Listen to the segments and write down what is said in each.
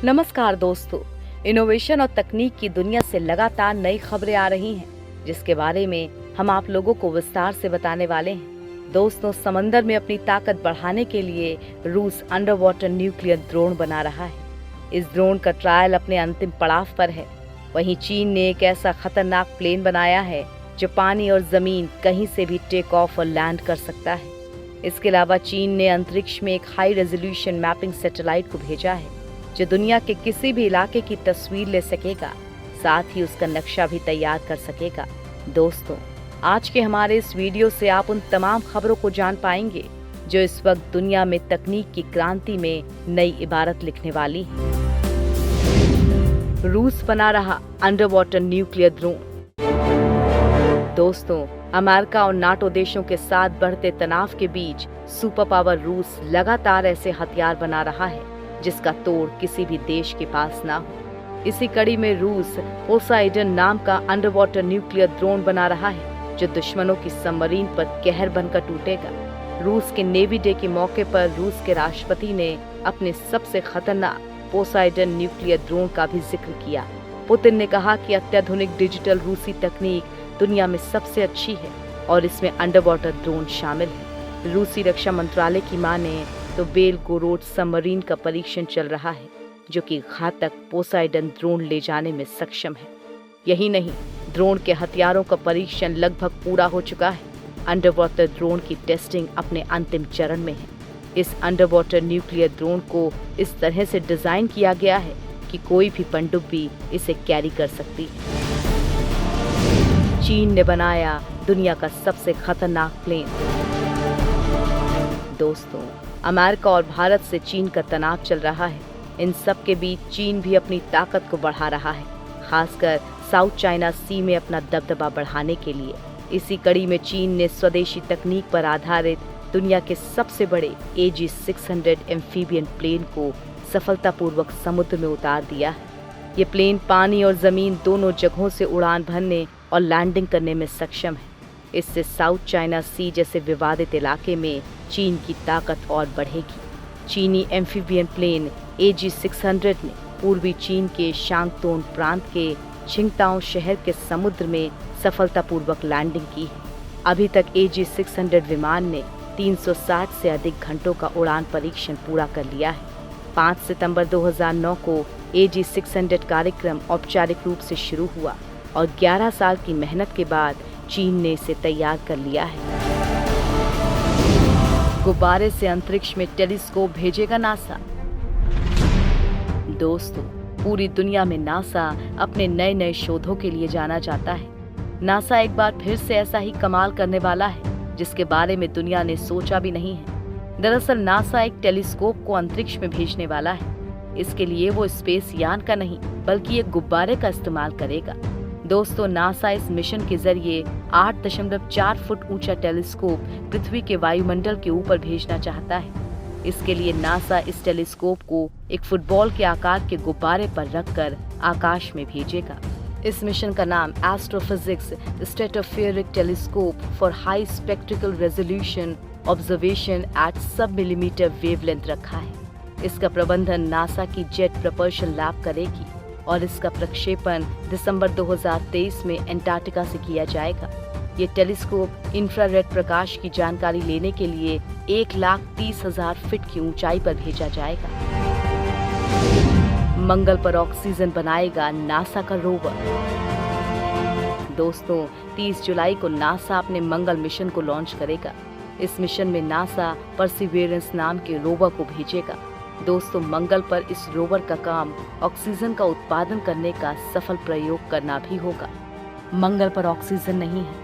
नमस्कार दोस्तों, इनोवेशन और तकनीक की दुनिया से लगातार नई खबरें आ रही हैं, जिसके बारे में हम आप लोगों को विस्तार से बताने वाले हैं। दोस्तों, समंदर में अपनी ताकत बढ़ाने के लिए रूस अंडर वाटर न्यूक्लियर ड्रोन बना रहा है। इस ड्रोन का ट्रायल अपने अंतिम पड़ाव पर है। वहीं चीन ने एक ऐसा खतरनाक प्लेन बनाया है जो पानी और जमीन कहीं से भी टेक ऑफ और लैंड कर सकता है। इसके अलावा चीन ने अंतरिक्ष में एक हाई रेजोल्यूशन मैपिंग सैटेलाइट को भेजा है जो दुनिया के किसी भी इलाके की तस्वीर ले सकेगा, साथ ही उसका नक्शा भी तैयार कर सकेगा। दोस्तों, आज के हमारे इस वीडियो से आप उन तमाम खबरों को जान पाएंगे जो इस वक्त दुनिया में तकनीक की क्रांति में नई इबारत लिखने वाली है। रूस बना रहा अंडर वाटर न्यूक्लियर ड्रोन। दोस्तों, अमेरिका और नाटो देशों के साथ बढ़ते तनाव के बीच सुपर पावर रूस लगातार ऐसे हथियार बना रहा है जिसका तोड़ किसी भी देश के पास ना हो। इसी कड़ी में रूस पोसाइडन नाम का अंडर वाटर न्यूक्लियर ड्रोन बना रहा है जो दुश्मनों की सबमरीन पर कहर बनकर टूटेगा। रूस के नेवी डे के मौके पर रूस के राष्ट्रपति ने अपने सबसे खतरनाक पोसाइडन न्यूक्लियर ड्रोन का भी जिक्र किया। पुतिन ने कहा कि अत्याधुनिक डिजिटल रूसी तकनीक दुनिया में सबसे अच्छी है और इसमें अंडर वाटर ड्रोन शामिल है। रूसी रक्षा मंत्रालय की माने तो बेलगोरोड सबमरीन का परीक्षण चल रहा है जो कि घातक पोसाइडन ड्रोन ले जाने में सक्षम है। यही नहीं, ड्रोन के हथियारों का परीक्षण लगभग पूरा हो चुका है। अंडर वाटर ड्रोन की टेस्टिंग अपने अंतिम चरण में है। इस अंडर वाटर न्यूक्लियर ड्रोन को इस तरह से डिजाइन किया गया है कि कोई भी पनडुब्बी इसे कैरी कर सकती है। चीन ने बनाया दुनिया का सबसे खतरनाक प्लेन। दोस्तों, अमेरिका और भारत से चीन का तनाव चल रहा है। इन सब के बीच चीन भी अपनी ताकत को बढ़ा रहा है, खासकर साउथ चाइना सी में अपना दबदबा बढ़ाने के लिए। इसी कड़ी में चीन ने स्वदेशी तकनीक पर आधारित दुनिया के सबसे बड़े AG-600 एम्फीबियन प्लेन को सफलतापूर्वक समुद्र में उतार दिया है। ये प्लेन पानी और जमीन दोनों जगहों से उड़ान भरने और लैंडिंग करने में सक्षम है। इससे साउथ चाइना सी जैसे विवादित इलाके में चीन की ताकत और बढ़ेगी। चीनी एम्फीबियन प्लेन AG-600 ने पूर्वी चीन के शांगतोन प्रांत के छिंगताओ शहर के समुद्र में सफलतापूर्वक लैंडिंग की है। अभी तक AG-600 विमान ने 360 से अधिक घंटों का उड़ान परीक्षण पूरा कर लिया है। 5 सितंबर 2009 को AG-600 कार्यक्रम औपचारिक रूप से शुरू हुआ और 11 साल की मेहनत के बाद चीन ने इसे तैयार कर लिया है। गुब्बारे से अंतरिक्ष में टेलीस्कोप भेजेगा नासा। दोस्तों, पूरी दुनिया में नासा अपने नए नए शोधों के लिए जाना जाता है। नासा एक बार फिर से ऐसा ही कमाल करने वाला है जिसके बारे में दुनिया ने सोचा भी नहीं है। दरअसल नासा एक टेलीस्कोप को अंतरिक्ष में भेजने वाला है। इसके लिए वो स्पेस यान का नहीं बल्कि एक गुब्बारे का इस्तेमाल करेगा। दोस्तों, नासा इस मिशन के जरिए 8.4 फुट ऊंचा टेलीस्कोप पृथ्वी के वायुमंडल के ऊपर भेजना चाहता है। इसके लिए नासा इस टेलीस्कोप को एक फुटबॉल के आकार के गुब्बारे पर रखकर आकाश में भेजेगा। इस मिशन का नाम astrophysics stratospheric telescope for high spectral resolution observation at sub millimeter wavelength रखा है। इसका प्रबंधन नासा की जेट प्रपल्शन लैब करेगी और इसका प्रक्षेपण दिसंबर 2023 में एंटार्क्टिका से किया जाएगा। ये टेलीस्कोप इंफ्रारेड प्रकाश की जानकारी लेने के लिए 1,30,000 फीट की ऊंचाई पर भेजा जाएगा। मंगल पर ऑक्सीजन बनाएगा नासा का रोवर। दोस्तों, 30 जुलाई को नासा अपने मंगल मिशन को लॉन्च करेगा। इस मिशन में नासा परसिवियरेंस नाम के रोवर को भेजेगा। दोस्तों, मंगल पर इस रोवर का काम ऑक्सीजन का उत्पादन करने का सफल प्रयोग करना भी होगा। मंगल पर ऑक्सीजन नहीं है,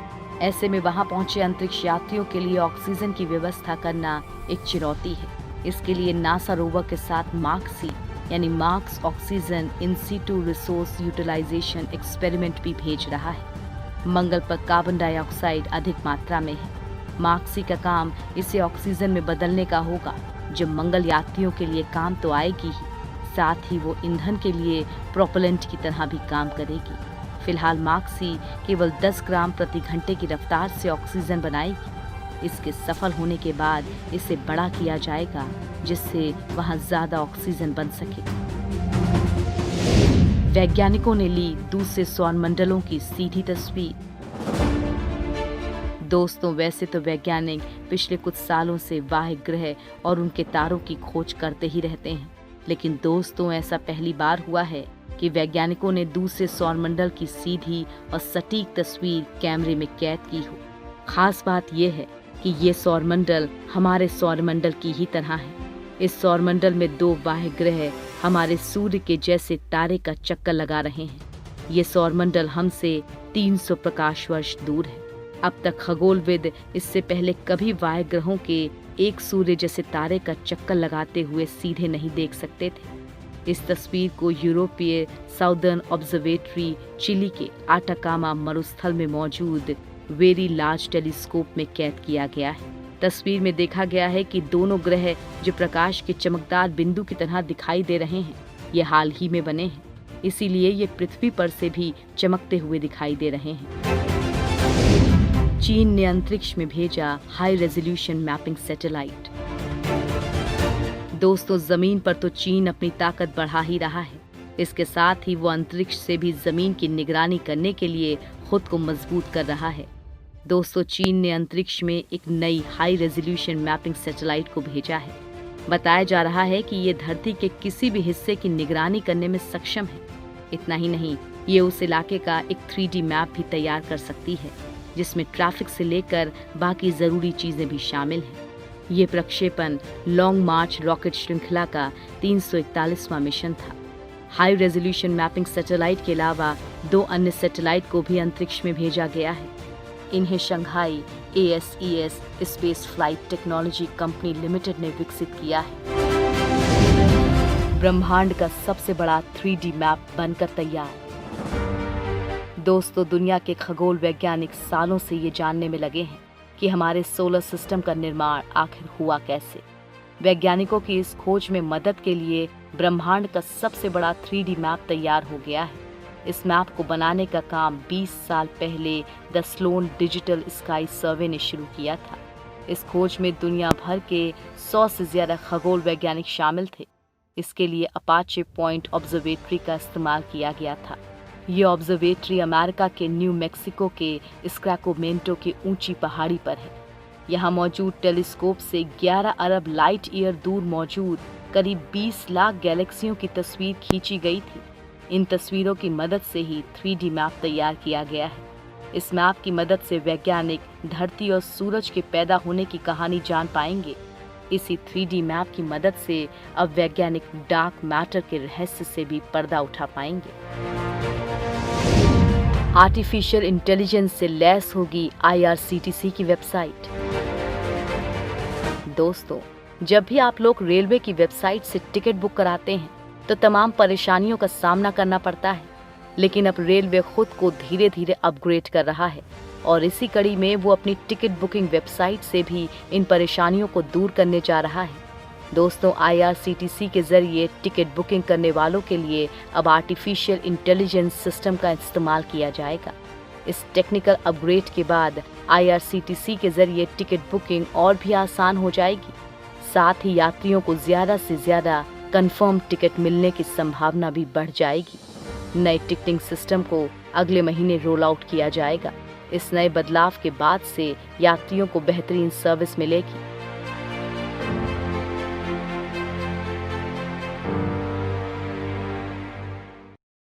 ऐसे में वहां पहुंचे अंतरिक्ष यात्रियों के लिए ऑक्सीजन की व्यवस्था करना एक चुनौती है। इसके लिए नासा रोवर के साथ मार्क-सी यानी Mars oxygen in situ resource utilization experiment भी भेज रहा है। मंगल पर कार्बन डाइऑक्साइड अधिक मात्रा में है। मार्क-सी का काम इसे ऑक्सीजन में बदलने का होगा जो मंगल यात्रियों के लिए काम तो आएगी ही, साथ ही वो ईंधन के लिए प्रोपेलेंट की तरह भी काम करेगी। फिलहाल मार्क-सी केवल 10 ग्राम प्रति घंटे की रफ्तार से ऑक्सीजन बनाएगी। इसके सफल होने के बाद इसे बड़ा किया जाएगा, जिससे वहां ज्यादा ऑक्सीजन बन सके। वैज्ञानिकों ने ली दूसरे सौरमंडलों की सीधी तस्वीर। दोस्तों, वैसे तो वैज्ञानिक पिछले कुछ सालों से वाह्य ग्रह और उनके तारों की खोज करते ही रहते हैं, लेकिन दोस्तों ऐसा पहली बार हुआ है कि वैज्ञानिकों ने दूसरे सौरमंडल की सीधी और सटीक तस्वीर कैमरे में कैद की हो। खास बात यह है कि ये सौरमंडल हमारे सौरमंडल की ही तरह है। इस सौरमंडल में 2 बाह्य ग्रह हमारे सूर्य के जैसे तारे का चक्कर लगा रहे हैं। ये सौरमंडल हमसे 300 प्रकाश वर्ष दूर है। अब तक खगोलविद इससे पहले कभी वाह्य ग्रहों के एक सूर्य जैसे तारे का चक्कर लगाते हुए सीधे नहीं देख सकते थे। इस तस्वीर को यूरोपीय साउदर्न ऑब्जर्वेटरी चिली के आटाकामा मरुस्थल में मौजूद वेरी लार्ज टेलीस्कोप में कैद किया गया है। तस्वीर में देखा गया है कि दोनों ग्रह जो प्रकाश के चमकदार बिंदु की तरह दिखाई दे रहे हैं, ये हाल ही में बने हैं, इसीलिए ये पृथ्वी पर से भी चमकते हुए दिखाई दे रहे हैं। चीन ने अंतरिक्ष में भेजा हाई रेजोल्यूशन मैपिंग सैटेलाइट। दोस्तों, जमीन पर तो चीन अपनी ताकत बढ़ा ही रहा है, इसके साथ ही वो अंतरिक्ष से भी जमीन की निगरानी करने के लिए खुद को मजबूत कर रहा है। दोस्तों, चीन ने अंतरिक्ष में एक नई हाई रेजोल्यूशन मैपिंग सैटेलाइट को भेजा है। बताया जा रहा है कि ये धरती के किसी भी हिस्से की निगरानी करने में सक्षम है। इतना ही नहीं, ये उस इलाके का एक 3D मैप भी तैयार कर सकती है, जिसमें ट्रैफिक से लेकर बाकी जरूरी चीजें भी शामिल हैं। ये प्रक्षेपण लॉन्ग मार्च रॉकेट श्रृंखला का 341वां मिशन था। हाई रेजोल्यूशन मैपिंग सैटेलाइट के अलावा 2 अन्य सैटेलाइट को भी अंतरिक्ष में भेजा गया है। इन्हें Shanghai ASES space flight technology company limited ने विकसित किया है। ब्रह्मांड का सबसे बड़ा 3D मैप बनकर तैयार। दोस्तों, दुनिया के खगोल वैज्ञानिक सालों से ये जानने में लगे हैं कि हमारे सोलर सिस्टम का निर्माण आखिर हुआ कैसे। वैज्ञानिकों की इस खोज में मदद के लिए ब्रह्मांड का सबसे बड़ा 3D मैप तैयार हो गया है। इस मैप को बनाने का काम 20 साल पहले द स्लोन डिजिटल स्काई सर्वे ने शुरू किया था। इस खोज में दुनिया भर के 100 से ज्यादा खगोल वैज्ञानिक शामिल थे। इसके लिए अपाचे पॉइंट ऑब्जर्वेटरी का इस्तेमाल किया गया था। ये ऑब्जर्वेटरी अमेरिका के न्यू मैक्सिको के स्क्रैकोमेंटो की ऊंची पहाड़ी पर है। यहाँ मौजूद टेलीस्कोप से 11 अरब लाइट ईयर दूर मौजूद करीब 20 लाख गैलेक्सियों की तस्वीर खींची गई थी। इन तस्वीरों की मदद से ही 3D मैप तैयार किया गया है। इस मैप की मदद से वैज्ञानिक धरती और सूरज के पैदा होने की कहानी जान पाएंगे। इसी 3D मैप की मदद से अब वैज्ञानिक डार्क मैटर के रहस्य से भी पर्दा उठा पाएंगे। आर्टिफिशियल इंटेलिजेंस से लैस होगी IRCTC की वेबसाइट। दोस्तों, जब भी आप लोग रेलवे की वेबसाइट से टिकट बुक कराते हैं तो तमाम परेशानियों का सामना करना पड़ता है, लेकिन अब रेलवे खुद को धीरे धीरे अपग्रेड कर रहा है और इसी कड़ी में वो अपनी टिकट बुकिंग वेबसाइट से भी इन परेशानियों को दूर करने जा रहा है। दोस्तों, IRCTC के जरिए टिकट बुकिंग करने वालों के लिए अब आर्टिफिशियल इंटेलिजेंस सिस्टम का इस्तेमाल किया जाएगा। इस टेक्निकल अपग्रेड के बाद IRCTC के जरिए टिकट बुकिंग और भी आसान हो जाएगी। साथ ही यात्रियों को ज्यादा से ज्यादा कंफर्म टिकट मिलने की संभावना भी बढ़ जाएगी। नए टिकटिंग सिस्टम को अगले महीने रोल आउट किया जाएगा। इस नए बदलाव के बाद से यात्रियों को बेहतरीन सर्विस मिलेगी।